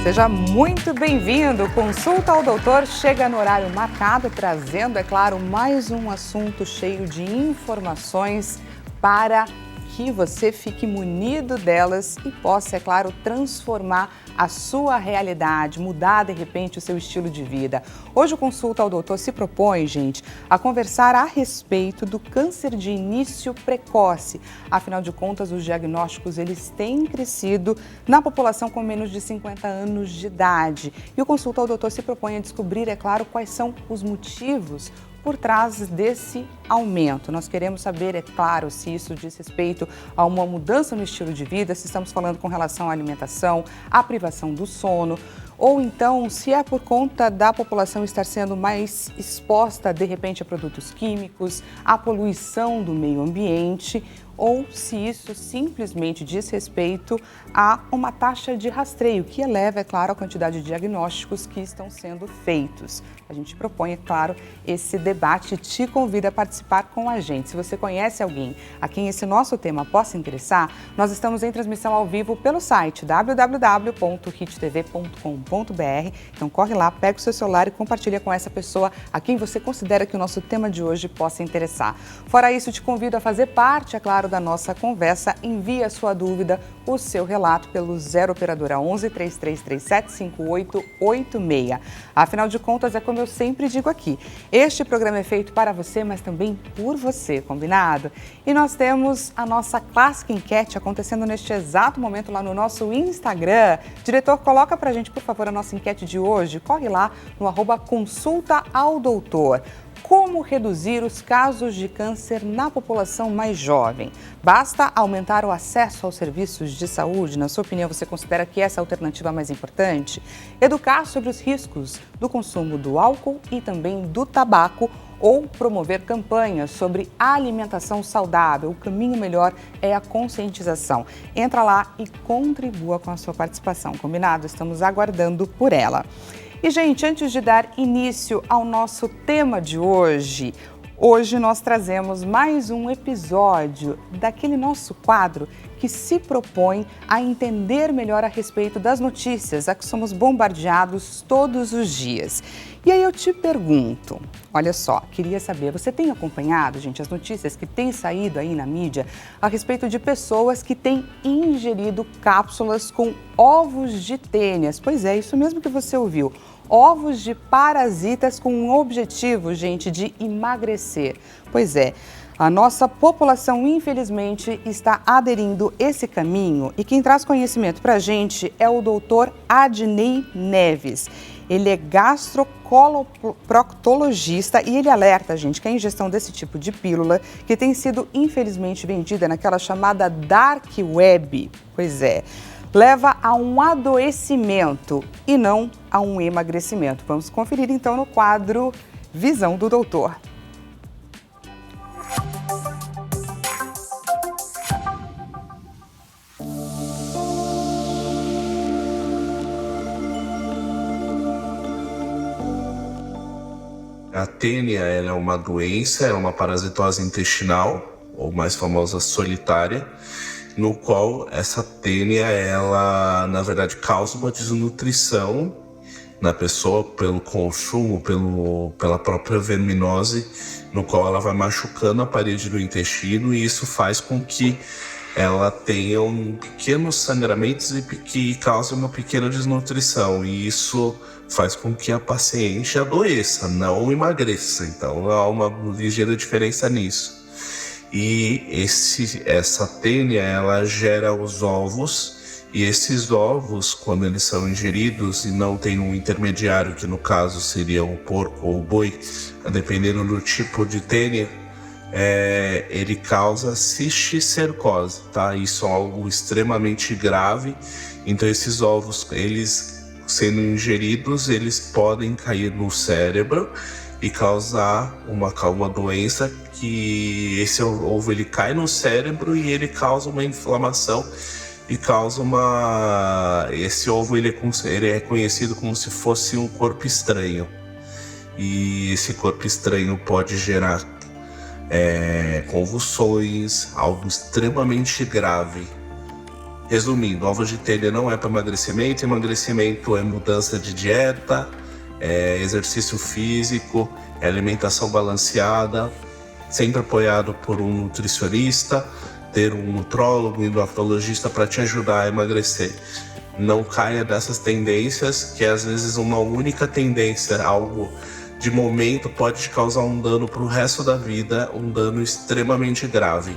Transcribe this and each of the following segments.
Seja muito bem-vindo. Consulta ao Doutor chega no horário marcado, trazendo, é claro, mais um assunto cheio de informações para que você fique munido delas e possa, é claro, transformar a sua realidade, mudar de repente o seu estilo de vida. Hoje o Consulta ao Doutor se propõe, gente, a conversar a respeito do câncer de início precoce. Afinal de contas, os diagnósticos eles têm crescido na população com menos de 50 anos de idade. E o Consulta ao Doutor se propõe a descobrir, é claro, quais são os motivos por trás desse aumento. Nós queremos saber, é claro, se isso diz respeito a uma mudança no estilo de vida, se estamos falando com relação à alimentação, à privação do sono, ou então se é por conta da população estar sendo mais exposta, de repente, a produtos químicos, à poluição do meio ambiente, ou se isso simplesmente diz respeito a uma taxa de rastreio, que eleva, é claro, a quantidade de diagnósticos que estão sendo feitos. A gente propõe, é claro, esse debate e te convida a participar com a gente. Se você conhece alguém a quem esse nosso tema possa interessar, nós estamos em transmissão ao vivo pelo site www.hittv.com.br. Então corre lá, pega o seu celular e compartilha com essa pessoa a quem você considera que o nosso tema de hoje possa interessar. Fora isso, te convido a fazer parte, é claro, da nossa conversa. Envie a sua dúvida, o seu relato pelo 0 operadora 11 3337 5886. Afinal de contas, é como eu sempre digo aqui, este programa é feito para você, mas também por você, combinado? E nós temos a nossa clássica enquete acontecendo neste exato momento lá no nosso Instagram. Diretor, coloca pra gente, por favor, a nossa enquete de hoje. Corre lá no @consultaaldoutor. Como reduzir os casos de câncer na população mais jovem? Basta aumentar o acesso aos serviços de saúde? Na sua opinião, você considera que essa é a alternativa mais importante? Educar sobre os riscos do consumo do álcool e também do tabaco, ou promover campanhas sobre alimentação saudável? O caminho melhor é a conscientização. Entra lá e contribua com a sua participação, combinado? Estamos aguardando por ela. E, gente, antes de dar início ao nosso tema de hoje nós trazemos mais um episódio daquele nosso quadro que se propõe a entender melhor a respeito das notícias a que somos bombardeados todos os dias. E aí eu te pergunto, olha só, queria saber, você tem acompanhado, gente, as notícias que têm saído aí na mídia a respeito de pessoas que têm ingerido cápsulas com ovos de tênis? Pois é, isso mesmo que você ouviu. Ovos de parasitas com o objetivo, gente, de emagrecer. Pois é, a nossa população, infelizmente, está aderindo esse caminho e quem traz conhecimento para a gente é o doutor Adnei Neves. Ele é gastrocoloproctologista e ele alerta, gente, que a ingestão desse tipo de pílula, que tem sido, infelizmente, vendida naquela chamada dark web, pois é, leva a um adoecimento e não a um emagrecimento. Vamos conferir então no quadro Visão do Doutor. A tênia ela é uma doença, é uma parasitose intestinal, ou mais famosa psoritária, no qual essa tênia, ela na verdade causa uma desnutrição na pessoa pelo consumo, pela própria verminose, no qual ela vai machucando a parede do intestino e isso faz com que ela tenha pequenos sangramentos e que cause uma pequena desnutrição e isso faz com que a paciente adoeça, não emagreça. Então há uma ligeira diferença nisso. E essa tênia, ela gera os ovos e esses ovos, quando eles são ingeridos e não tem um intermediário, que no caso seria o porco ou o boi, dependendo do tipo de tênia, ele causa cisticercose, tá? Isso é algo extremamente grave. Então esses ovos, eles sendo ingeridos, eles podem cair no cérebro e causar uma doença que esse ovo ele cai no cérebro e ele causa uma inflamação e causa esse ovo ele é conhecido como se fosse um corpo estranho e esse corpo estranho pode gerar convulsões, algo extremamente grave. Resumindo, ovos de telha não é para emagrecimento. Emagrecimento é mudança de dieta, é exercício físico, é alimentação balanceada, sempre apoiado por um nutricionista, ter um nutrólogo, um endocrinologista para te ajudar a emagrecer. Não caia dessas tendências, que às vezes uma única tendência, algo de momento, pode te causar um dano para o resto da vida, um dano extremamente grave.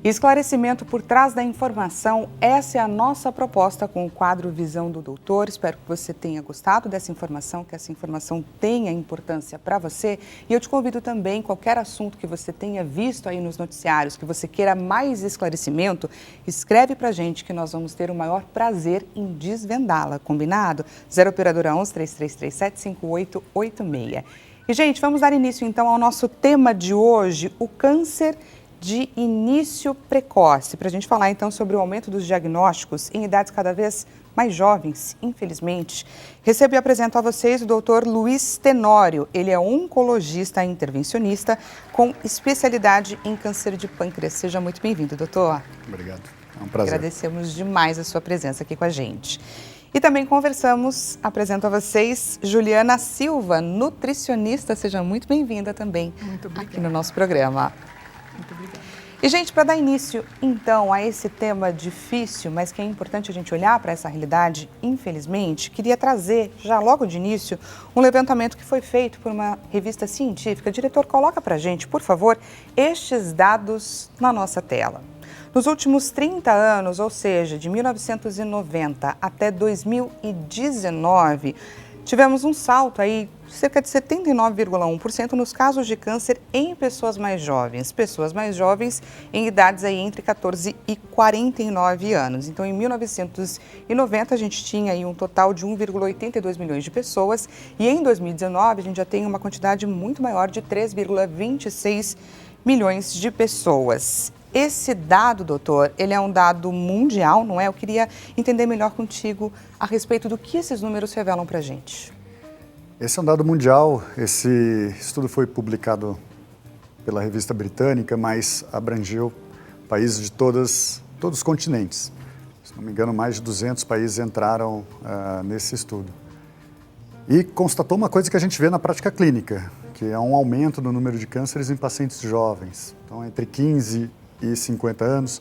Esclarecimento por trás da informação, essa é a nossa proposta com o quadro Visão do Doutor. Espero que você tenha gostado dessa informação, que essa informação tenha importância para você. E eu te convido também, qualquer assunto que você tenha visto aí nos noticiários, que você queira mais esclarecimento, escreve para a gente que nós vamos ter o maior prazer em desvendá-la, combinado? 0 Operadora 11 3337 5886. E, gente, vamos dar início então ao nosso tema de hoje, o câncer de início precoce, para a gente falar então sobre o aumento dos diagnósticos em idades cada vez mais jovens, infelizmente. Recebo e apresento a vocês o Dr. Luiz Tenório. Ele é oncologista intervencionista com especialidade em câncer de pâncreas. Seja muito bem-vindo, doutor. Obrigado, é um prazer. Agradecemos demais a sua presença aqui com a gente. E também apresento a vocês Juliana Silva, nutricionista. Seja muito bem-vinda também aqui no nosso programa. Muito obrigada. E, gente, para dar início, então, a esse tema difícil, mas que é importante a gente olhar para essa realidade, infelizmente, queria trazer, já logo de início, um levantamento que foi feito por uma revista científica. Diretor, coloca para a gente, por favor, estes dados na nossa tela. Nos últimos 30 anos, ou seja, de 1990 até 2019, tivemos um salto aí, cerca de 79,1% nos casos de câncer em pessoas mais jovens em idades aí entre 14 e 49 anos. Então, em 1990, a gente tinha aí um total de 1,82 milhões de pessoas e em 2019 a gente já tem uma quantidade muito maior de 3,26 milhões de pessoas. Esse dado, doutor, ele é um dado mundial, não é? Eu queria entender melhor contigo a respeito do que esses números revelam para a gente. Esse é um dado mundial. Esse estudo foi publicado pela revista britânica, mas abrangeu países de todos os continentes. Se não me engano, mais de 200 países entraram nesse estudo. E constatou uma coisa que a gente vê na prática clínica, que é um aumento no número de cânceres em pacientes jovens. Então, entre 15 e 50 anos,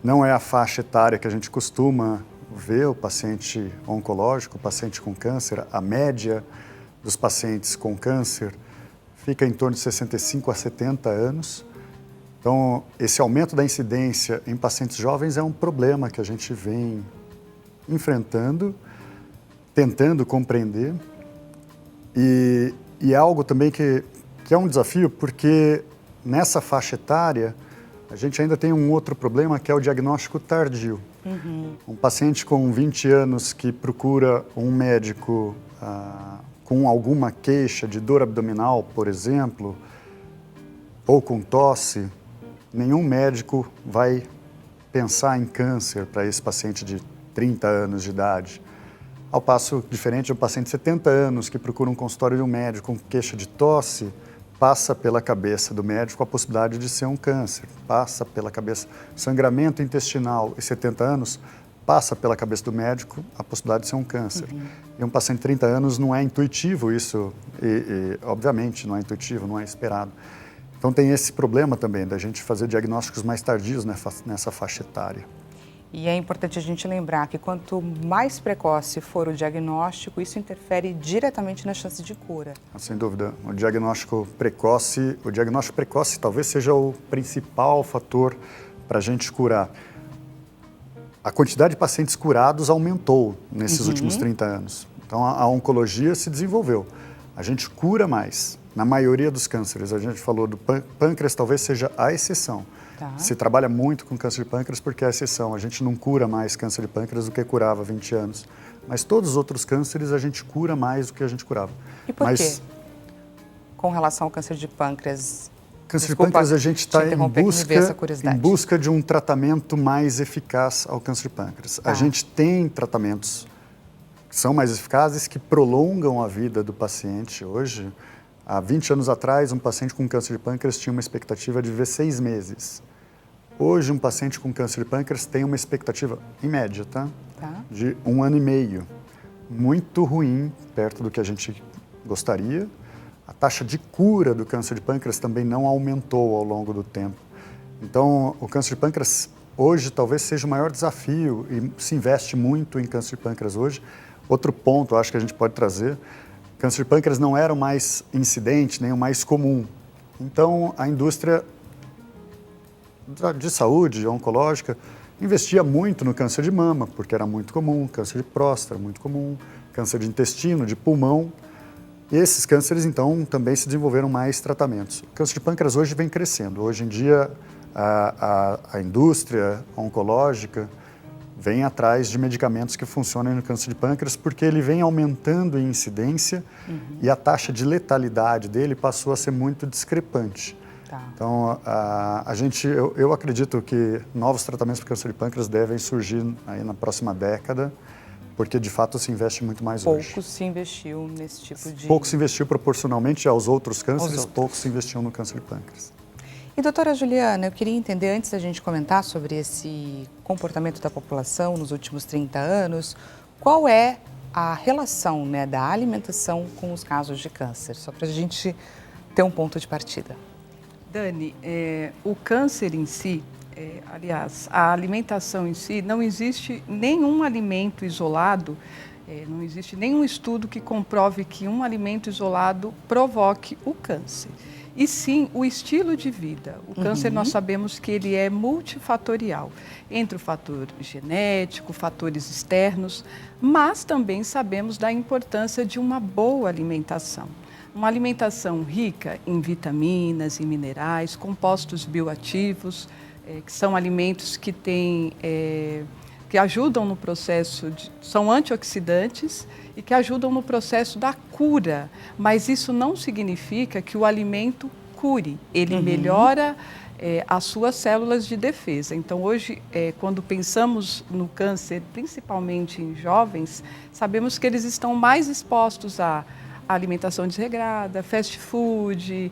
não é a faixa etária que a gente costuma ver o paciente oncológico, o paciente com câncer. A média dos pacientes com câncer fica em torno de 65 a 70 anos. Então, esse aumento da incidência em pacientes jovens é um problema que a gente vem enfrentando, tentando compreender, e é algo também que é um desafio, porque nessa faixa etária a gente ainda tem um outro problema, que é o diagnóstico tardio. Um paciente com 20 anos que procura um médico com alguma queixa de dor abdominal, por exemplo, ou com tosse, nenhum médico vai pensar em câncer para esse paciente de 30 anos de idade. Ao passo, diferente de um paciente de 70 anos que procura um consultório de um médico com queixa de tosse, passa pela cabeça do médico a possibilidade de ser um câncer, passa pela cabeça sangramento intestinal e 70 anos, passa pela cabeça do médico a possibilidade de ser um câncer. E um paciente de 30 anos não é intuitivo isso, e obviamente não é intuitivo, não é esperado. Então tem esse problema também da gente fazer diagnósticos mais tardios nessa faixa etária. E é importante a gente lembrar que quanto mais precoce for o diagnóstico, isso interfere diretamente na chance de cura. Sem dúvida. O diagnóstico precoce talvez seja o principal fator para a gente curar. A quantidade de pacientes curados aumentou nesses últimos 30 anos. Então, a oncologia se desenvolveu. A gente cura mais. Na maioria dos cânceres, a gente falou do pâncreas, talvez seja a exceção. Tá. Se trabalha muito com câncer de pâncreas porque é a exceção. A gente não cura mais câncer de pâncreas do que curava há 20 anos. Mas todos os outros cânceres a gente cura mais do que a gente curava. E por quê? Com relação ao câncer de pâncreas? Câncer de pâncreas, a gente está em busca de um tratamento mais eficaz ao câncer de pâncreas. A gente tem tratamentos que são mais eficazes, que prolongam a vida do paciente hoje. Há 20 anos atrás, um paciente com câncer de pâncreas tinha uma expectativa de viver 6 meses. Hoje, um paciente com câncer de pâncreas tem uma expectativa, em média, de 1 ano e meio. Muito ruim, perto do que a gente gostaria. A taxa de cura do câncer de pâncreas também não aumentou ao longo do tempo. Então, o câncer de pâncreas hoje talvez seja o maior desafio e se investe muito em câncer de pâncreas hoje. Outro ponto, acho que a gente pode trazer, câncer de pâncreas não era o mais incidente, nem o mais comum. Então, a indústria de saúde oncológica investia muito no câncer de mama, porque era muito comum, câncer de próstata era muito comum, câncer de intestino, de pulmão. E esses cânceres, então, também se desenvolveram mais tratamentos. O câncer de pâncreas hoje vem crescendo. Hoje em dia, a indústria oncológica vem atrás de medicamentos que funcionam no câncer de pâncreas porque ele vem aumentando em incidência e a taxa de letalidade dele passou a ser muito discrepante. Então, eu acredito que novos tratamentos para câncer de pâncreas devem surgir aí na próxima década, porque de fato se investe muito mais hoje. Pouco se investiu nesse tipo de... Pouco se investiu proporcionalmente aos outros cânceres, pouco se investiu no câncer de pâncreas. E doutora Juliana, eu queria entender, antes da gente comentar sobre esse comportamento da população nos últimos 30 anos, qual é a relação, né, da alimentação com os casos de câncer, só para a gente ter um ponto de partida. Dani, o câncer em si, aliás, a alimentação em si, não existe nenhum alimento isolado, não existe nenhum estudo que comprove que um alimento isolado provoque o câncer. E sim, o estilo de vida. O câncer, nós sabemos que ele é multifatorial, entre o fator genético, fatores externos, mas também sabemos da importância de uma boa alimentação. Uma alimentação rica em vitaminas, em minerais, compostos bioativos, que são alimentos que que ajudam no processo, são antioxidantes e que ajudam no processo da cura. Mas isso não significa que o alimento cure, ele melhora as suas células de defesa. Então, hoje, quando pensamos no câncer, principalmente em jovens, sabemos que eles estão mais expostos à alimentação desregrada, fast food,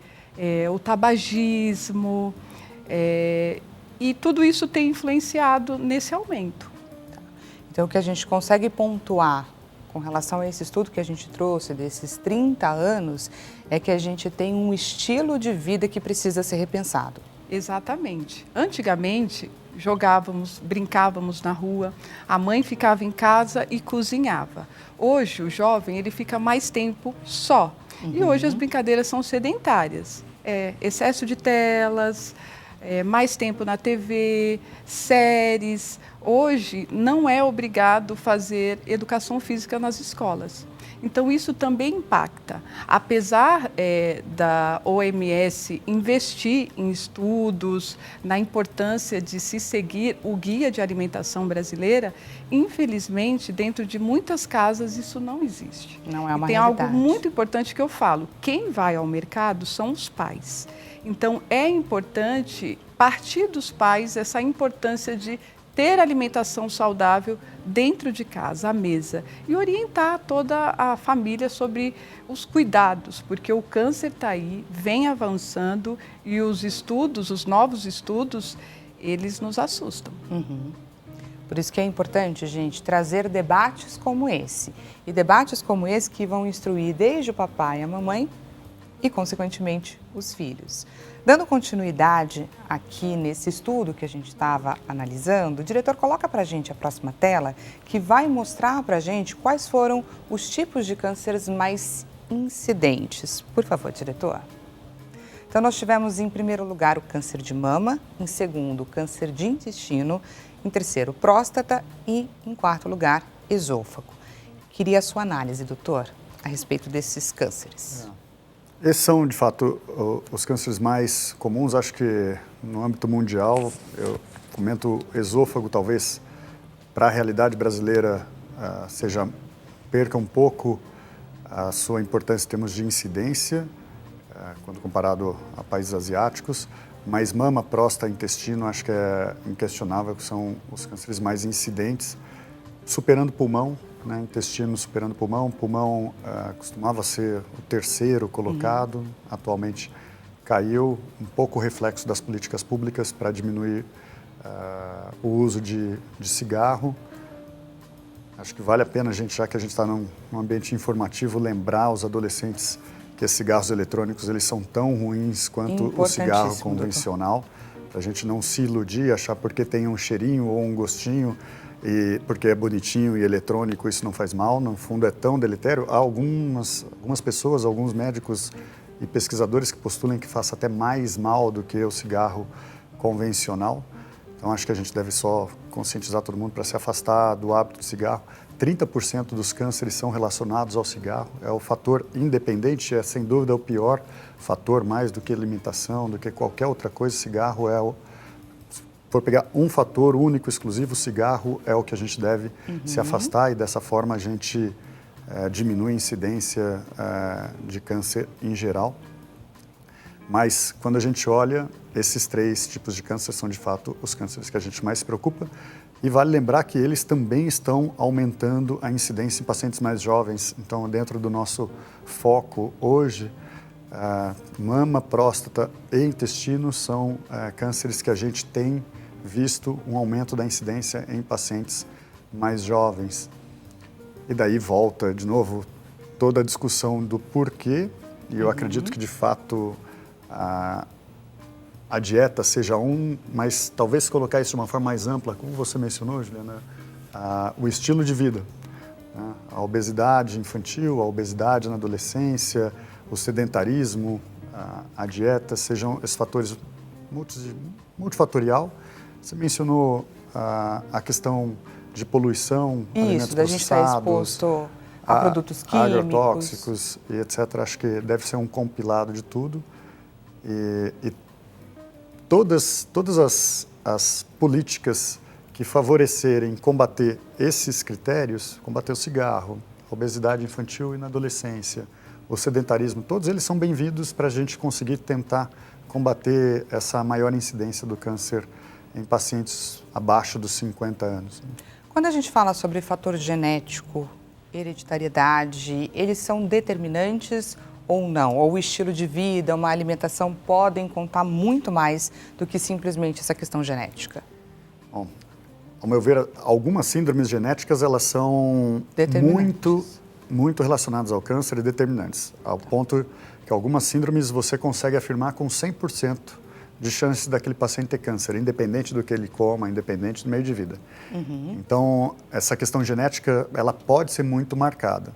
o tabagismo, e tudo isso tem influenciado nesse aumento. Então, o que a gente consegue pontuar com relação a esse estudo que a gente trouxe, desses 30 anos, é que a gente tem um estilo de vida que precisa ser repensado. Exatamente. Antigamente, jogávamos, brincávamos na rua, a mãe ficava em casa e cozinhava. Hoje, o jovem, ele fica mais tempo só. E hoje as brincadeiras são sedentárias. Excesso de telas, mais tempo na TV, séries. Hoje não é obrigado fazer educação física nas escolas. Então isso também impacta. Apesar da OMS investir em estudos, na importância de se seguir o Guia de Alimentação Brasileira, infelizmente dentro de muitas casas isso não existe. Não é uma realidade. Tem algo muito importante que eu falo, quem vai ao mercado são os pais. Então é importante partir dos pais essa importância de ter alimentação saudável dentro de casa, à mesa, e orientar toda a família sobre os cuidados, porque o câncer está aí, vem avançando e os estudos, os novos estudos, eles nos assustam. Por isso que é importante, gente, trazer debates como esse. E debates como esse que vão instruir desde o papai e a mamãe e, consequentemente, os filhos. Dando continuidade aqui nesse estudo que a gente estava analisando, o diretor coloca para a gente a próxima tela, que vai mostrar para a gente quais foram os tipos de cânceres mais incidentes. Por favor, diretor. Então, nós tivemos em primeiro lugar o câncer de mama, em segundo, o câncer de intestino, em terceiro, próstata e, em quarto lugar, esôfago. Queria a sua análise, doutor, a respeito desses cânceres. Esses são, de fato, os cânceres mais comuns. Acho que no âmbito mundial, eu comento esôfago, talvez para a realidade brasileira perca um pouco a sua importância em termos de incidência, quando comparado a países asiáticos, mas mama, próstata e intestino acho que é inquestionável que são os cânceres mais incidentes. superando pulmão, né, intestino superando pulmão. Pulmão costumava ser o terceiro colocado, atualmente caiu, um pouco o reflexo das políticas públicas para diminuir o uso de cigarro. Acho que vale a pena, já que a gente está num ambiente informativo, lembrar os adolescentes que esses cigarros eletrônicos eles são tão ruins quanto o cigarro convencional. Para a gente não se iludir, achar porque tem um cheirinho ou um gostinho e porque é bonitinho e eletrônico isso não faz mal. No fundo é tão deletério. Há algumas pessoas, alguns médicos e pesquisadores que postulam que faça até mais mal do que o cigarro convencional. Então, acho que a gente deve só conscientizar todo mundo para se afastar do hábito de cigarro. 30% dos cânceres são relacionados ao cigarro. É o fator independente, é sem dúvida o pior fator, mais do que alimentação, do que qualquer outra coisa. Cigarro se for pegar um fator único, exclusivo, o cigarro é o que a gente deve se afastar e dessa forma a gente diminui a incidência de câncer em geral. Mas quando a gente olha, esses 3 tipos de câncer são de fato os cânceres que a gente mais se preocupa. E vale lembrar que eles também estão aumentando a incidência em pacientes mais jovens. Então, dentro do nosso foco hoje, mama, próstata e intestino são cânceres que a gente tem visto um aumento da incidência em pacientes mais jovens. E daí volta, de novo, toda a discussão do porquê. E eu acredito que, de fato, a dieta seja mas talvez colocar isso de uma forma mais ampla, como você mencionou, Juliana, o estilo de vida, né? A obesidade infantil, a obesidade na adolescência, o sedentarismo, a dieta, sejam esses fatores multifatorial. Você mencionou a questão de poluição, alimentos da gente estar exposto a produtos químicos, agrotóxicos e etc. Acho que deve ser um compilado de tudo. E todas as políticas que favorecerem combater esses critérios, combater o cigarro, a obesidade infantil e na adolescência, o sedentarismo, todos eles são bem-vindos para a gente conseguir tentar combater essa maior incidência do câncer em pacientes abaixo dos 50 anos. Quando a gente fala sobre fator genético, hereditariedade, eles são determinantes ou não? Ou o estilo de vida, uma alimentação podem contar muito mais do que simplesmente essa questão genética? Bom, ao meu ver, algumas síndromes genéticas elas são muito relacionadas ao câncer e determinantes, ao ponto que algumas síndromes você consegue afirmar com 100% de chance daquele paciente ter câncer, independente do que ele coma, independente do meio de vida. Então, essa questão genética, ela pode ser muito marcada.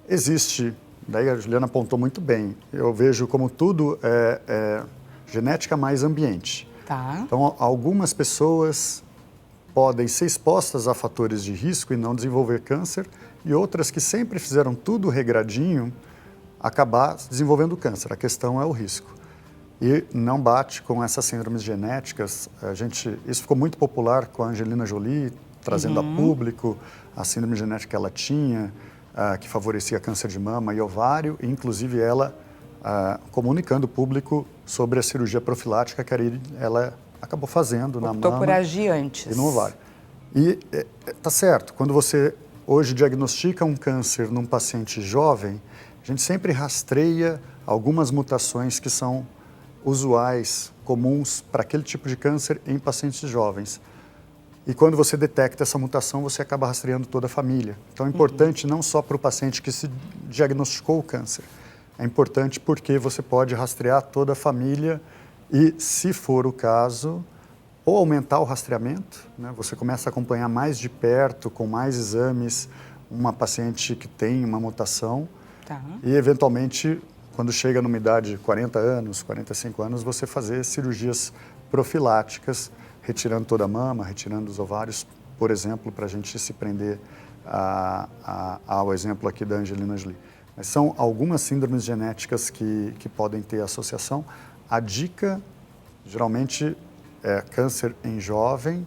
Existe, daí a Juliana apontou muito bem, eu vejo como tudo é genética mais ambiente. Tá. Então, algumas pessoas podem ser expostas a fatores de risco e não desenvolver câncer, e outras que sempre fizeram tudo regradinho, acabar desenvolvendo câncer. A questão é o risco. E não bate com essas síndromes genéticas. Isso ficou muito popular com a Angelina Jolie, trazendo a público a síndrome genética que ela tinha, que favorecia câncer de mama e ovário, e inclusive ela comunicando o público sobre a cirurgia profilática que ela acabou fazendo na mama. Optou por agir antes. E no ovário. E tá certo, quando você hoje diagnostica um câncer num paciente jovem, a gente sempre rastreia algumas mutações que são usuais, comuns para aquele tipo de câncer em pacientes jovens. E quando você detecta essa mutação, você acaba rastreando toda a família. Então é importante não só para o paciente que se diagnosticou o câncer, é importante porque você pode rastrear toda a família e, se for o caso, ou aumentar o rastreamento, né? Você começa a acompanhar mais de perto, com mais exames, uma paciente que tem uma mutação. Tá. E, eventualmente, quando chega numa idade de 40 anos, 45 anos, você fazer cirurgias profiláticas, retirando toda a mama, retirando os ovários, por exemplo, para a gente se prender ao exemplo aqui da Angelina Jolie. Mas são algumas síndromes genéticas que podem ter associação. A dica, geralmente, é câncer em jovem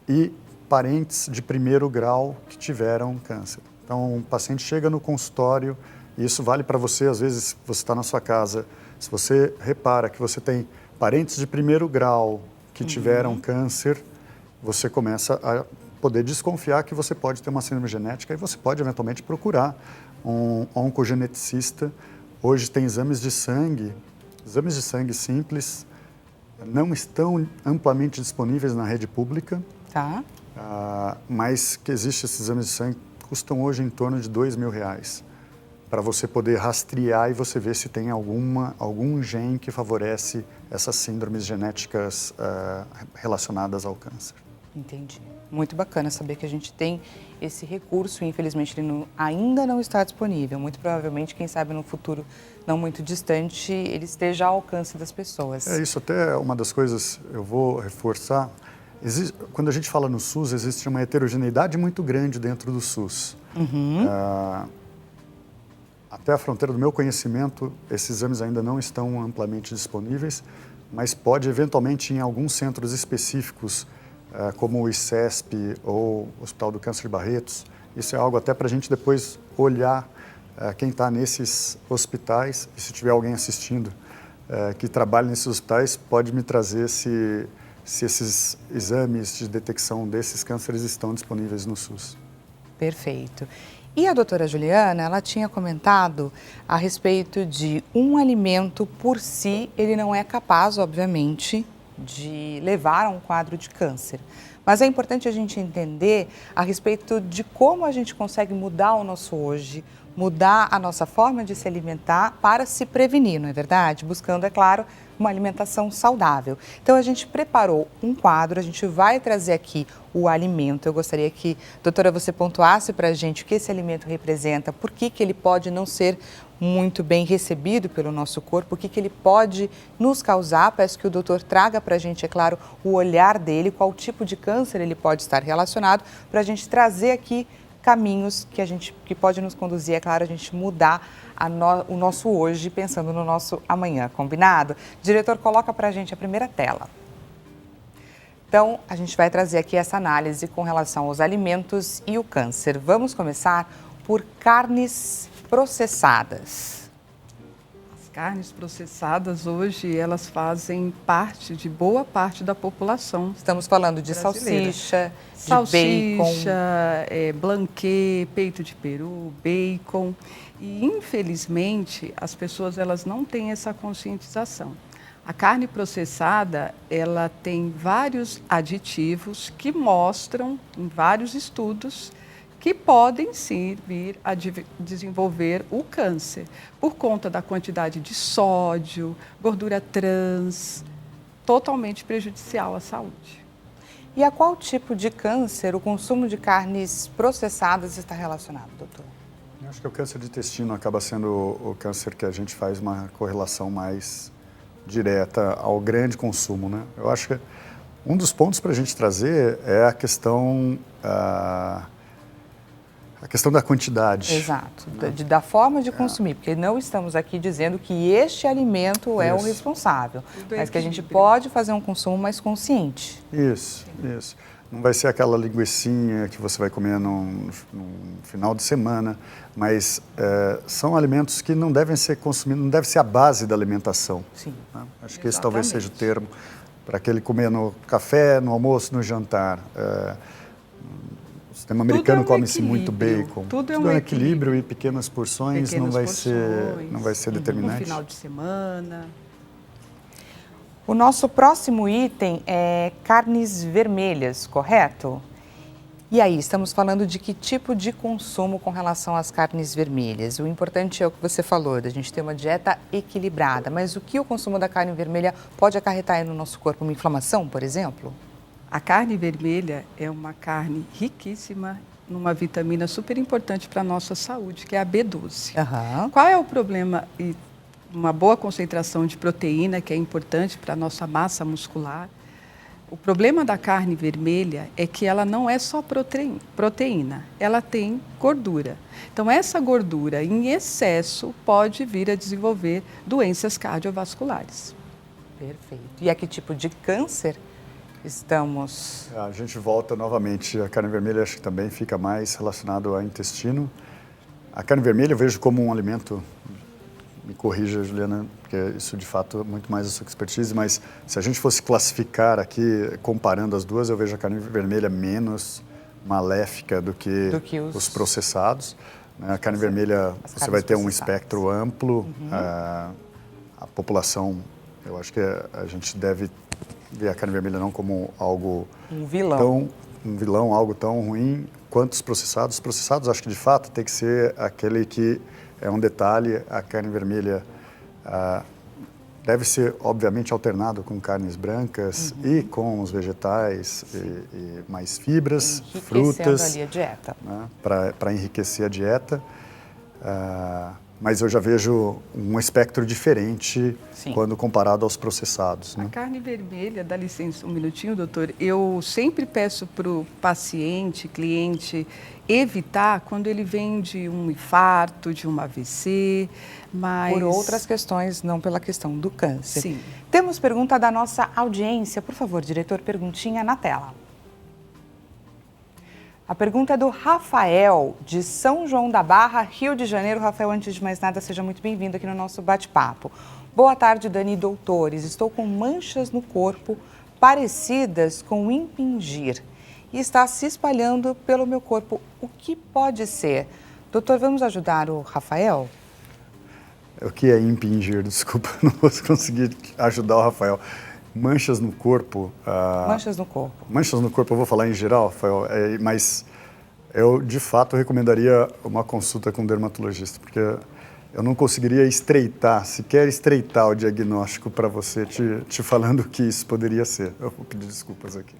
e parentes de primeiro grau que tiveram câncer. Então, um paciente chega no consultório, e isso vale para você, às vezes você está na sua casa, se você repara que você tem parentes de primeiro grau que tiveram câncer, você começa a poder desconfiar que você pode ter uma síndrome genética e você pode eventualmente procurar um oncogeneticista. Hoje tem exames de sangue simples, não estão amplamente disponíveis na rede pública, Tá. mas que existem esses exames de sangue, custam hoje em torno de R$2.000, para você poder rastrear e você ver se tem algum gene que favorece essas síndromes genéticas relacionadas ao câncer. Entendi. Muito bacana saber que a gente tem esse recurso e, infelizmente, ele ainda não está disponível. Muito provavelmente, quem sabe, no futuro não muito distante, ele esteja ao alcance das pessoas. Isso até é uma das coisas, eu vou reforçar. Quando a gente fala no SUS, existe uma heterogeneidade muito grande dentro do SUS. Até a fronteira do meu conhecimento, esses exames ainda não estão amplamente disponíveis, mas pode, eventualmente, em alguns centros específicos, como o ICESP ou o Hospital do Câncer de Barretos, isso é algo até para a gente depois olhar quem está nesses hospitais, e se tiver alguém assistindo que trabalha nesses hospitais, pode me trazer se esses exames de detecção desses cânceres estão disponíveis no SUS. Perfeito. E a doutora Juliana, ela tinha comentado a respeito de um alimento por si, ele não é capaz, obviamente, de levar a um quadro de câncer. Mas é importante a gente entender a respeito de como a gente consegue mudar o nosso hoje, mudar a nossa forma de se alimentar para se prevenir, não é verdade? Buscando, é claro, uma alimentação saudável. Então, a gente preparou um quadro, a gente vai trazer aqui o alimento. Eu gostaria que, doutora, você pontuasse para a gente o que esse alimento representa, por que ele pode não ser muito bem recebido pelo nosso corpo, o que ele pode nos causar. Peço que o doutor traga para a gente, é claro, o olhar dele, qual tipo de câncer ele pode estar relacionado, para a gente trazer aqui caminhos que pode nos conduzir, é claro, a gente mudar o nosso hoje, pensando no nosso amanhã, combinado? Diretor, coloca para a gente a primeira tela. Então, a gente vai trazer aqui essa análise com relação aos alimentos e o câncer. Vamos começar por carnes processadas. As carnes processadas hoje, elas fazem parte de boa parte da população. Estamos falando de brasileira. salsicha, de bacon. Blanquê, peito de peru, bacon. E, infelizmente, as pessoas elas não têm essa conscientização. A carne processada, ela tem vários aditivos que mostram, em vários estudos, que podem sim vir a desenvolver o câncer, por conta da quantidade de sódio, gordura trans, totalmente prejudicial à saúde. E a qual tipo de câncer o consumo de carnes processadas está relacionado, doutor? Eu acho que o câncer de intestino acaba sendo o câncer que a gente faz uma correlação mais direta ao grande consumo, né? Eu acho que um dos pontos para a gente trazer é a questão da quantidade. Exato, da forma de consumir, porque não estamos aqui dizendo que este alimento é o responsável, mas que a gente pode fazer um consumo mais consciente. Isso. Não vai ser aquela linguicinha que você vai comer no final de semana, mas são alimentos que não devem ser consumidos, não deve ser a base da alimentação. Sim. Né? Acho que esse talvez seja o termo para aquele comer no café, no almoço, no jantar. O sistema americano come-se muito bacon. Tudo é um equilíbrio e pequenas porções não vai ser determinante. No final de semana. O nosso próximo item é carnes vermelhas, correto? E aí, estamos falando de que tipo de consumo com relação às carnes vermelhas? O importante é o que você falou, da gente ter uma dieta equilibrada, mas o que o consumo da carne vermelha pode acarretar aí no nosso corpo? Uma inflamação, por exemplo? A carne vermelha é uma carne riquíssima numa vitamina super importante para a nossa saúde, que é a B12. Uhum. Qual é o problema? Uma boa concentração de proteína, que é importante para a nossa massa muscular. O problema da carne vermelha é que ela não é só proteína, ela tem gordura. Então, essa gordura em excesso pode vir a desenvolver doenças cardiovasculares. Perfeito. E a que tipo de câncer estamos? A gente volta novamente, a carne vermelha acho que também fica mais relacionado ao intestino. A carne vermelha eu vejo como um alimento, me corrija, Juliana, porque isso de fato é muito mais a sua expertise, mas se a gente fosse classificar aqui, comparando as duas, eu vejo a carne vermelha menos maléfica do que os processados. Né? A carne vermelha, você vai ter um espectro amplo. A população, eu acho que a gente deve ver a carne vermelha não como algo algo tão ruim quanto os processados. Os processados, acho que de fato tem que ser aquele que é um detalhe. A carne vermelha deve ser, obviamente, alternado com carnes brancas e com os vegetais e mais fibras, frutas. Ali a dieta. Né, para enriquecer a dieta. Mas eu já vejo um espectro diferente quando comparado aos processados. Né? A carne vermelha, dá licença um minutinho, doutor, eu sempre peço para o paciente, cliente, evitar quando ele vem de um infarto, de um AVC, mas... Por outras questões, não pela questão do câncer. Sim. Temos pergunta da nossa audiência. Por favor, diretor, perguntinha na tela. A pergunta é do Rafael, de São João da Barra, Rio de Janeiro. Rafael, antes de mais nada, seja muito bem-vindo aqui no nosso bate-papo. Boa tarde, Dani e doutores. Estou com manchas no corpo parecidas com impingir e está se espalhando pelo meu corpo. O que pode ser? Doutor, vamos ajudar o Rafael? O que é impingir? Desculpa, não vou conseguir ajudar o Rafael. Manchas no corpo... Manchas no corpo. Manchas no corpo, eu vou falar em geral, Rafael, mas eu, de fato, recomendaria uma consulta com um dermatologista, porque eu não conseguiria sequer estreitar o diagnóstico para você, te falando o que isso poderia ser. Eu vou pedir desculpas aqui.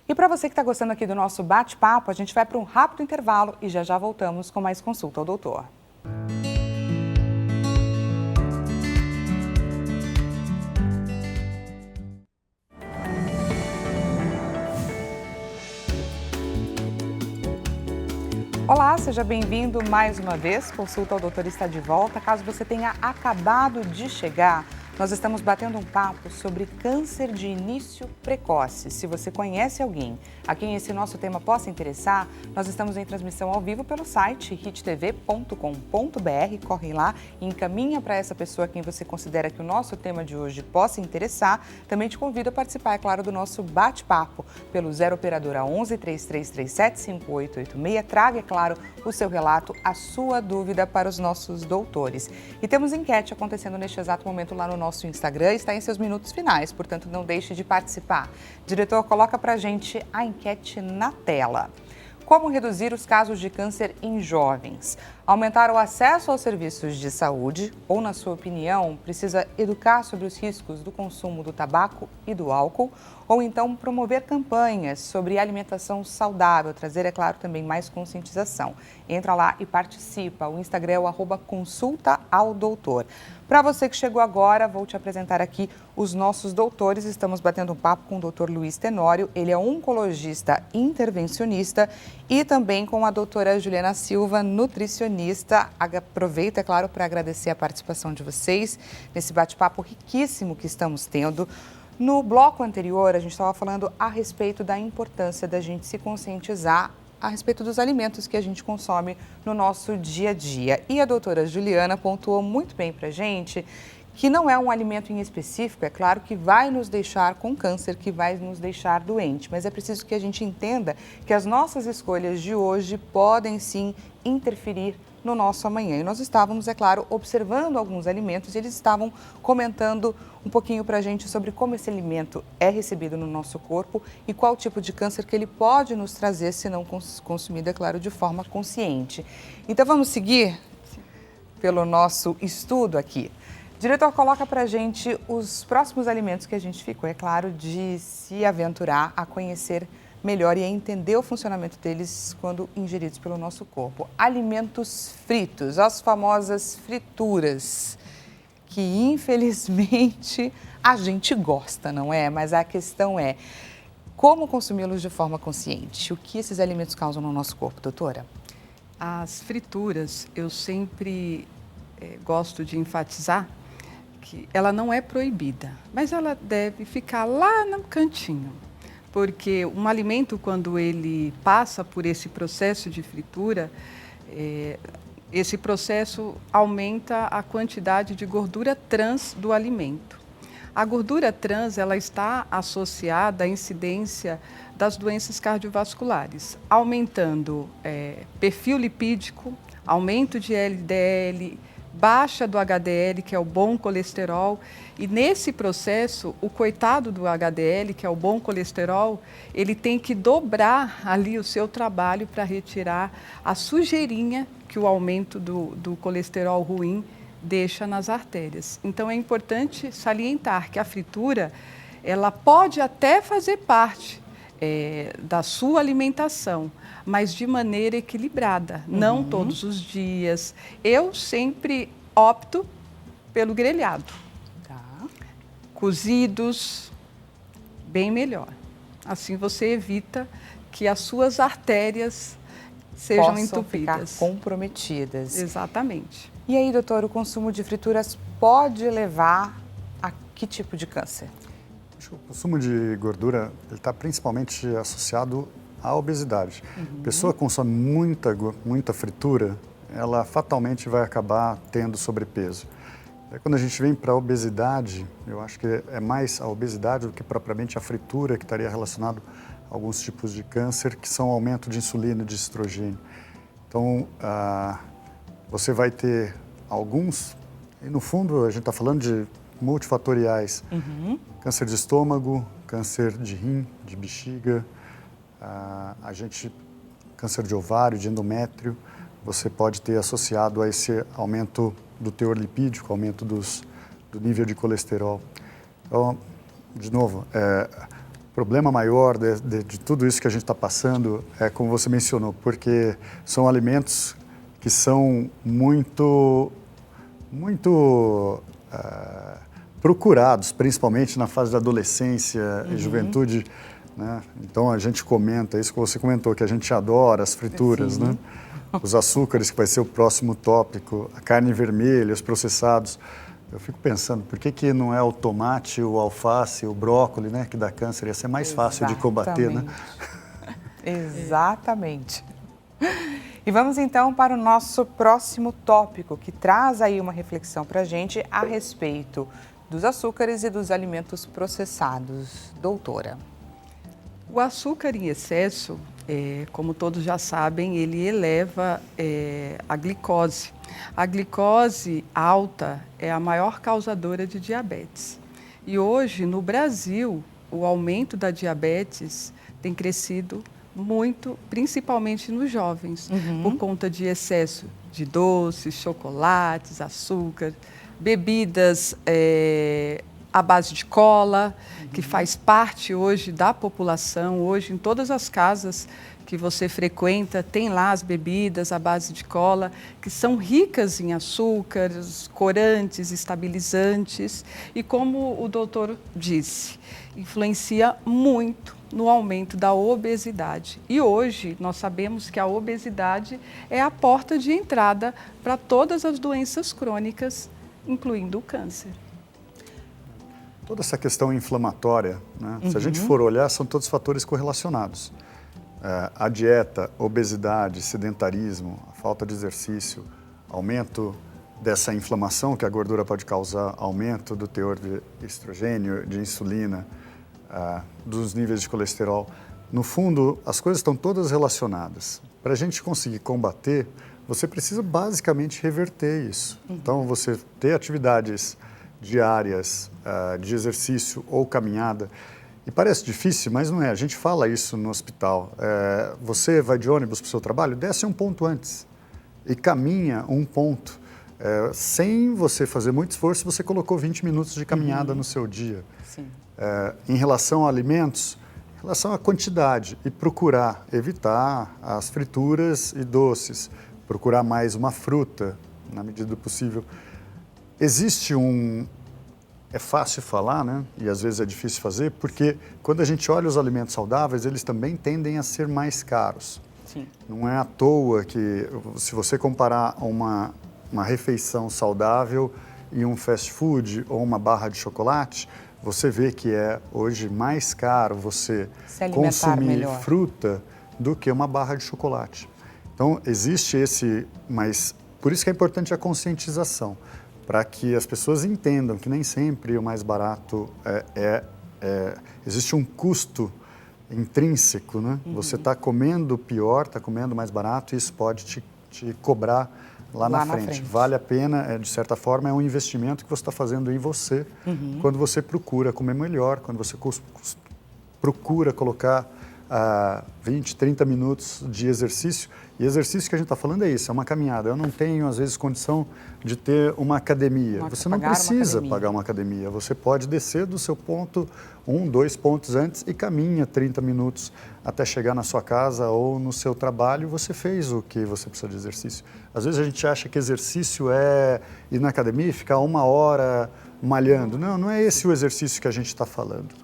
E para você que está gostando aqui do nosso bate-papo, a gente vai para um rápido intervalo e já voltamos com mais consulta ao doutor. Olá, seja bem-vindo mais uma vez. Consulta ao Doutor está de volta. Caso você tenha acabado de chegar, nós estamos batendo um papo sobre câncer de início precoce. Se você conhece alguém a quem esse nosso tema possa interessar, nós estamos em transmissão ao vivo pelo site hittv.com.br. Corre lá e encaminha para essa pessoa a quem você considera que o nosso tema de hoje possa interessar. Também te convido a participar, é claro, do nosso bate-papo pelo 0 operadora 11 3337 5886. Traga, é claro, o seu relato, a sua dúvida para os nossos doutores. E temos enquete acontecendo neste exato momento lá no nosso Instagram, está em seus minutos finais, portanto não deixe de participar. Diretor, coloca pra gente a enquete na tela. Como reduzir os casos de câncer em jovens? Aumentar o acesso aos serviços de saúde ou, na sua opinião, precisa educar sobre os riscos do consumo do tabaco e do álcool? Ou então promover campanhas sobre alimentação saudável, trazer, é claro, também mais conscientização. Entra lá e participa. O Instagram é o @consultaaldoutor. Para você que chegou agora, vou te apresentar aqui os nossos doutores. Estamos batendo um papo com o doutor Luiz Tenório. Ele é oncologista intervencionista e também com a doutora Juliana Silva, nutricionista. Aproveito, é claro, para agradecer a participação de vocês nesse bate-papo riquíssimo que estamos tendo. No bloco anterior, a gente estava falando a respeito da importância da gente se conscientizar a respeito dos alimentos que a gente consome no nosso dia a dia. E a doutora Juliana pontuou muito bem para a gente que não é um alimento em específico, é claro que vai nos deixar com câncer, que vai nos deixar doente, mas é preciso que a gente entenda que as nossas escolhas de hoje podem sim interferir no nosso amanhã. E nós estávamos, é claro, observando alguns alimentos e eles estavam comentando um pouquinho para a gente sobre como esse alimento é recebido no nosso corpo e qual tipo de câncer que ele pode nos trazer se não consumido, é claro, de forma consciente. Então vamos seguir pelo nosso estudo aqui. Diretor, coloca para a gente os próximos alimentos que a gente ficou, é claro, de se aventurar a conhecer melhor e a entender o funcionamento deles quando ingeridos pelo nosso corpo. Alimentos fritos, as famosas frituras, que infelizmente a gente gosta, não é? Mas a questão é como consumi-los de forma consciente. O que esses alimentos causam no nosso corpo, doutora? As frituras, eu sempre gosto de enfatizar que ela não é proibida, mas ela deve ficar lá no cantinho. Porque um alimento, quando ele passa por esse processo de fritura, esse processo aumenta a quantidade de gordura trans do alimento. A gordura trans, ela está associada à incidência das doenças cardiovasculares, aumentando perfil lipídico, aumento de LDL, baixa do HDL, que é o bom colesterol, e nesse processo, o coitado do HDL, que é o bom colesterol, ele tem que dobrar ali o seu trabalho para retirar a sujeirinha que o aumento do colesterol ruim deixa nas artérias. Então é importante salientar que a fritura, ela pode até fazer parte da sua alimentação, mas de maneira equilibrada, não todos os dias. Eu sempre opto pelo grelhado. Tá. Cozidos, bem melhor. Assim você evita que as suas artérias sejam entupidas. Ficar comprometidas. Exatamente. E aí, doutor, o consumo de frituras pode levar a que tipo de câncer? O consumo de gordura está principalmente associado à obesidade. A pessoa que consome muita fritura, ela fatalmente vai acabar tendo sobrepeso. Aí, quando a gente vem para a obesidade, eu acho que é mais a obesidade do que propriamente a fritura que estaria relacionado a alguns tipos de câncer, que são aumento de insulina e de estrogênio. Então, você vai ter alguns, e no fundo a gente está falando de multifatoriais, câncer de estômago, câncer de rim, de bexiga, câncer de ovário, de endométrio, você pode ter associado a esse aumento do teor lipídico, aumento do nível de colesterol. Então, de novo, o problema maior de tudo isso que a gente está passando é, como você mencionou, porque são alimentos que são muito procurados, principalmente na fase da adolescência e juventude, né? Então a gente comenta isso que você comentou, que a gente adora as frituras, né? Os açúcares, que vai ser o próximo tópico, a carne vermelha, os processados. Eu fico pensando, por que não é o tomate, o alface, o brócolis, né, que dá câncer? Ia ser mais fácil de combater, né? Exatamente. E vamos então para o nosso próximo tópico, que traz aí uma reflexão para a gente a respeito dos açúcares e dos alimentos processados. Doutora. O açúcar em excesso, como todos já sabem, ele eleva a glicose. A glicose alta é a maior causadora de diabetes. E hoje, no Brasil, o aumento da diabetes tem crescido muito, principalmente nos jovens, por conta de excesso de doces, chocolates, açúcar, bebidas à base de cola, que faz parte hoje da população. Hoje, em todas as casas que você frequenta, tem lá as bebidas à base de cola, que são ricas em açúcares, corantes, estabilizantes, e como o doutor disse, influencia muito no aumento da obesidade. E hoje nós sabemos que a obesidade é a porta de entrada para todas as doenças crônicas, incluindo o câncer. Toda essa questão inflamatória, né? Se a gente for olhar, são todos fatores correlacionados. A dieta, obesidade, sedentarismo, a falta de exercício, aumento dessa inflamação que a gordura pode causar, aumento do teor de estrogênio, de insulina, dos níveis de colesterol. No fundo, as coisas estão todas relacionadas. Para a gente conseguir combater, você precisa basicamente reverter isso. Então, você ter atividades diárias de exercício ou caminhada. E parece difícil, mas não é. A gente fala isso no hospital. Você vai de ônibus para o seu trabalho, desce um ponto antes e caminha um ponto. Sem você fazer muito esforço, você colocou 20 minutos de caminhada no seu dia. Sim. Em relação a alimentos, em relação à quantidade, e procurar evitar as frituras e doces, procurar mais uma fruta, na medida do possível. Existe é fácil falar, né? E às vezes é difícil fazer, porque quando a gente olha os alimentos saudáveis, eles também tendem a ser mais caros. Sim. Não é à toa que, se você comparar uma refeição saudável e um fast food ou uma barra de chocolate, você vê que é hoje mais caro você consumir melhor. Fruta do que uma barra de chocolate. Então, existe mas por isso que é importante a conscientização. para que as pessoas entendam que nem sempre o mais barato existe um custo intrínseco, né? Você está comendo pior, está comendo mais barato e isso pode te cobrar lá na frente. Vale a pena, de certa forma, é um investimento que você está fazendo em você quando você procura comer melhor, quando você procura colocar 20, 30 minutos de exercício. E exercício que a gente está falando é isso, é uma caminhada. Eu não tenho, às vezes, condição de ter uma academia. Você não precisa pagar uma academia. Você pode descer do seu ponto 1, 2 pontos antes e caminha 30 minutos até chegar na sua casa ou no seu trabalho. Você fez o que você precisa de exercício. Às vezes a gente acha que exercício é ir na academia e ficar 1 hora malhando. Não, não é esse o exercício que a gente está falando.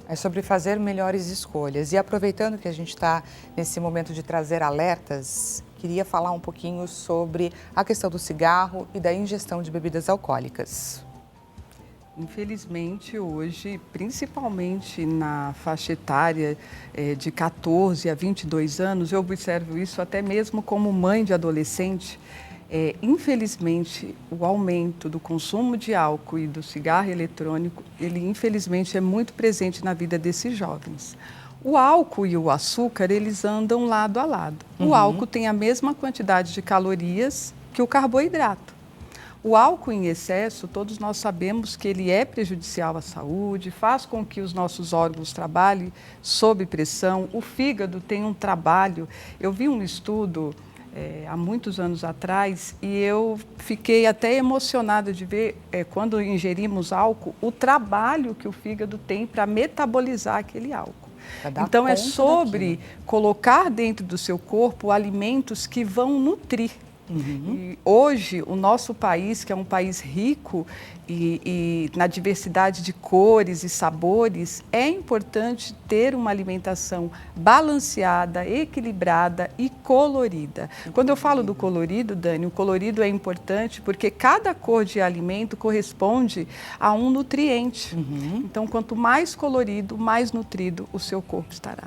É sobre fazer melhores escolhas. E aproveitando que a gente está nesse momento de trazer alertas, queria falar um pouquinho sobre a questão do cigarro e da ingestão de bebidas alcoólicas. Infelizmente, hoje, principalmente na faixa etária de 14 a 22 anos, eu observo isso até mesmo como mãe de adolescente. Infelizmente, o aumento do consumo de álcool e do cigarro eletrônico, ele infelizmente é muito presente na vida desses jovens. O álcool e o açúcar, eles andam lado a lado. O álcool tem a mesma quantidade de calorias que o carboidrato. O álcool em excesso, todos nós sabemos que ele é prejudicial à saúde, faz com que os nossos órgãos trabalhem sob pressão, o fígado tem um trabalho. Eu vi um estudo há muitos anos atrás e eu fiquei até emocionada de ver, quando ingerimos álcool, o trabalho que o fígado tem para metabolizar aquele álcool. Então é sobre colocar dentro do seu corpo alimentos que vão nutrir. E hoje, o nosso país, que é um país rico e na diversidade de cores e sabores, é importante ter uma alimentação balanceada, equilibrada e colorida. Quando eu falo do colorido, Dani, o colorido é importante porque cada cor de alimento corresponde a um nutriente. Então, quanto mais colorido, mais nutrido o seu corpo estará.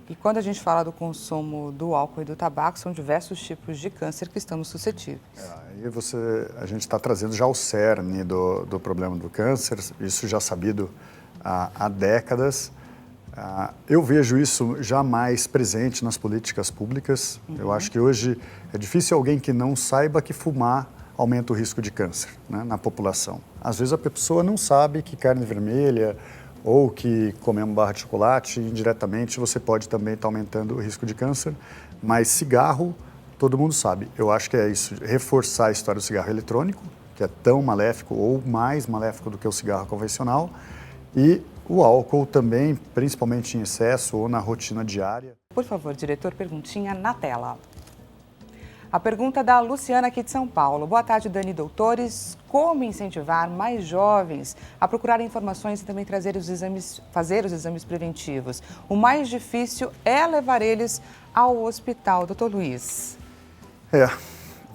E quando a gente fala do consumo do álcool e do tabaco, são diversos tipos de câncer que estamos suscetíveis. Aí a gente está trazendo já o cerne do problema do câncer, isso já sabido há décadas. Eu vejo isso já mais presente nas políticas públicas. Eu acho que hoje é difícil alguém que não saiba que fumar aumenta o risco de câncer, né, na população. Às vezes a pessoa não sabe que carne vermelha ou que comendo barra de chocolate, indiretamente você pode também estar aumentando o risco de câncer, mas cigarro, todo mundo sabe. Eu acho que é isso, reforçar a história do cigarro eletrônico, que é tão maléfico ou mais maléfico do que o cigarro convencional, e o álcool também, principalmente em excesso ou na rotina diária. Por favor, diretor, perguntinha na tela. A pergunta da Luciana aqui de São Paulo. Boa tarde, Dani Doutores. Como incentivar mais jovens a procurar informações e também fazer os exames preventivos? O mais difícil é levar eles ao hospital. Doutor Luiz.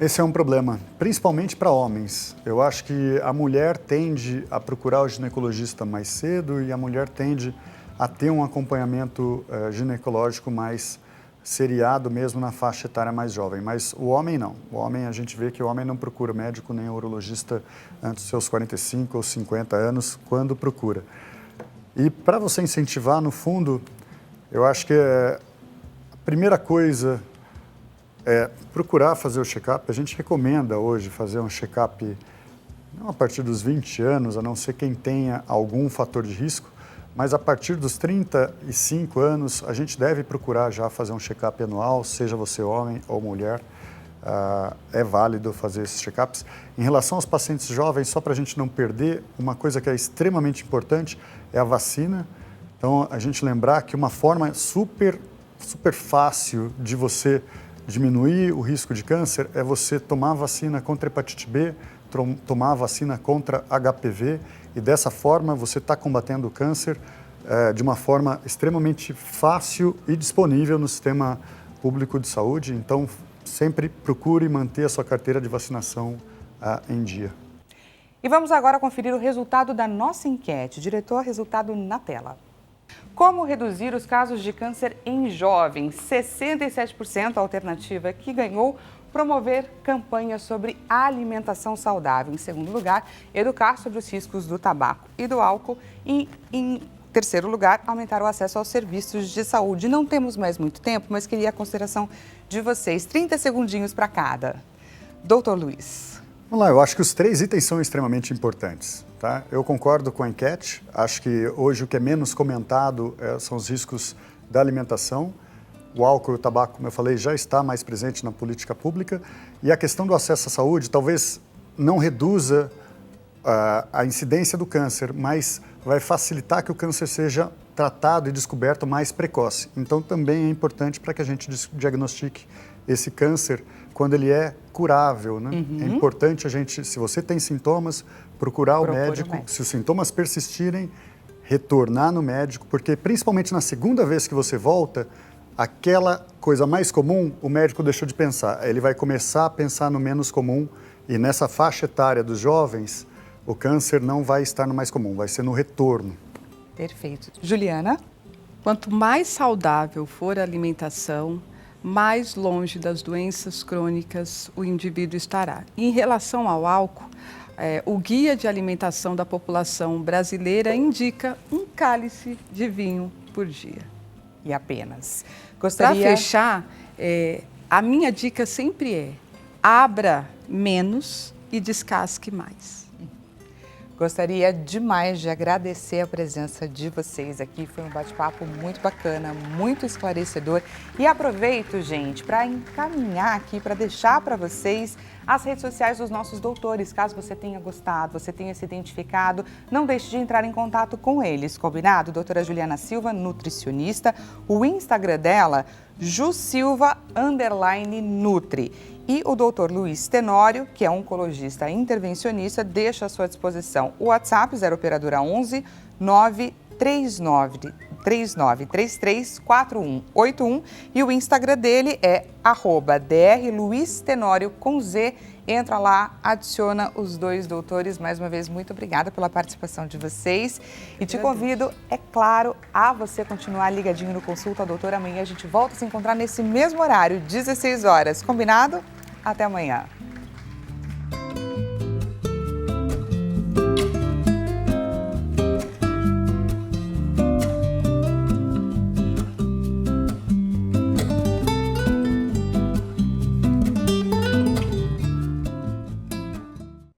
Esse é um problema, principalmente para homens. Eu acho que a mulher tende a procurar o ginecologista mais cedo e a mulher tende a ter um acompanhamento ginecológico mais seriado mesmo na faixa etária mais jovem, mas o homem não. O homem, a gente vê que o homem não procura médico nem urologista antes dos seus 45 ou 50 anos, quando procura. E para você incentivar, no fundo, eu acho que a primeira coisa é procurar fazer o check-up. A gente recomenda hoje fazer um check-up não a partir dos 20 anos, a não ser quem tenha algum fator de risco, mas a partir dos 35 anos, a gente deve procurar já fazer um check-up anual, seja você homem ou mulher. É válido fazer esses check-ups. Em relação aos pacientes jovens, só para a gente não perder, uma coisa que é extremamente importante é a vacina. Então, a gente lembrar que uma forma super fácil de você diminuir o risco de câncer é você tomar a vacina contra hepatite B, tomar a vacina contra HPV, e dessa forma você está combatendo o câncer de uma forma extremamente fácil e disponível no sistema público de saúde. Então, sempre procure manter a sua carteira de vacinação em dia. E vamos agora conferir o resultado da nossa enquete. Diretor, resultado na tela. Como reduzir os casos de câncer em jovens? 67% a alternativa que ganhou promover campanhas sobre alimentação saudável. Em segundo lugar, educar sobre os riscos do tabaco e do álcool. E em terceiro lugar, aumentar o acesso aos serviços de saúde. Não temos mais muito tempo, mas queria a consideração de vocês. 30 segundinhos para cada. Doutor Luiz. Vamos lá, eu acho que os 3 itens são extremamente importantes. Tá? Eu concordo com a enquete, acho que hoje o que é menos comentado são os riscos da alimentação. O álcool e o tabaco, como eu falei, já está mais presente na política pública. E a questão do acesso à saúde talvez não reduza a incidência do câncer, mas vai facilitar que o câncer seja tratado e descoberto mais precoce. Então também é importante para que a gente diagnostique esse câncer quando ele é curável, né? É importante a gente, se você tem sintomas, procurar o médico. Se os sintomas persistirem, retornar no médico, porque principalmente na segunda vez que você volta, aquela coisa mais comum, o médico deixou de pensar. Ele vai começar a pensar no menos comum e nessa faixa etária dos jovens, o câncer não vai estar no mais comum, vai ser no retorno. Perfeito. Juliana? Quanto mais saudável for a alimentação, mais longe das doenças crônicas o indivíduo estará. Em relação ao álcool, o Guia de Alimentação da População Brasileira indica um cálice de vinho por dia. E apenas. Para fechar, a minha dica sempre é: abra menos e descasque mais. Gostaria demais de agradecer a presença de vocês aqui. Foi um bate-papo muito bacana, muito esclarecedor. E aproveito, gente, para encaminhar aqui, para deixar para vocês as redes sociais dos nossos doutores. Caso você tenha gostado, você tenha se identificado, não deixe de entrar em contato com eles, combinado? Doutora Juliana Silva, nutricionista. O Instagram dela, jusilva_nutri. E o doutor Luiz Tenório, que é oncologista intervencionista, deixa à sua disposição o WhatsApp, 0 operadora 11 939334181 e o Instagram dele é @drluiztenório com Z. Entra lá, adiciona os 2 doutores. Mais uma vez, muito obrigada pela participação de vocês. E te convido, é claro, a você continuar ligadinho no Consulta Doutor. Amanhã a gente volta a se encontrar nesse mesmo horário, 16 horas. Combinado? Até amanhã.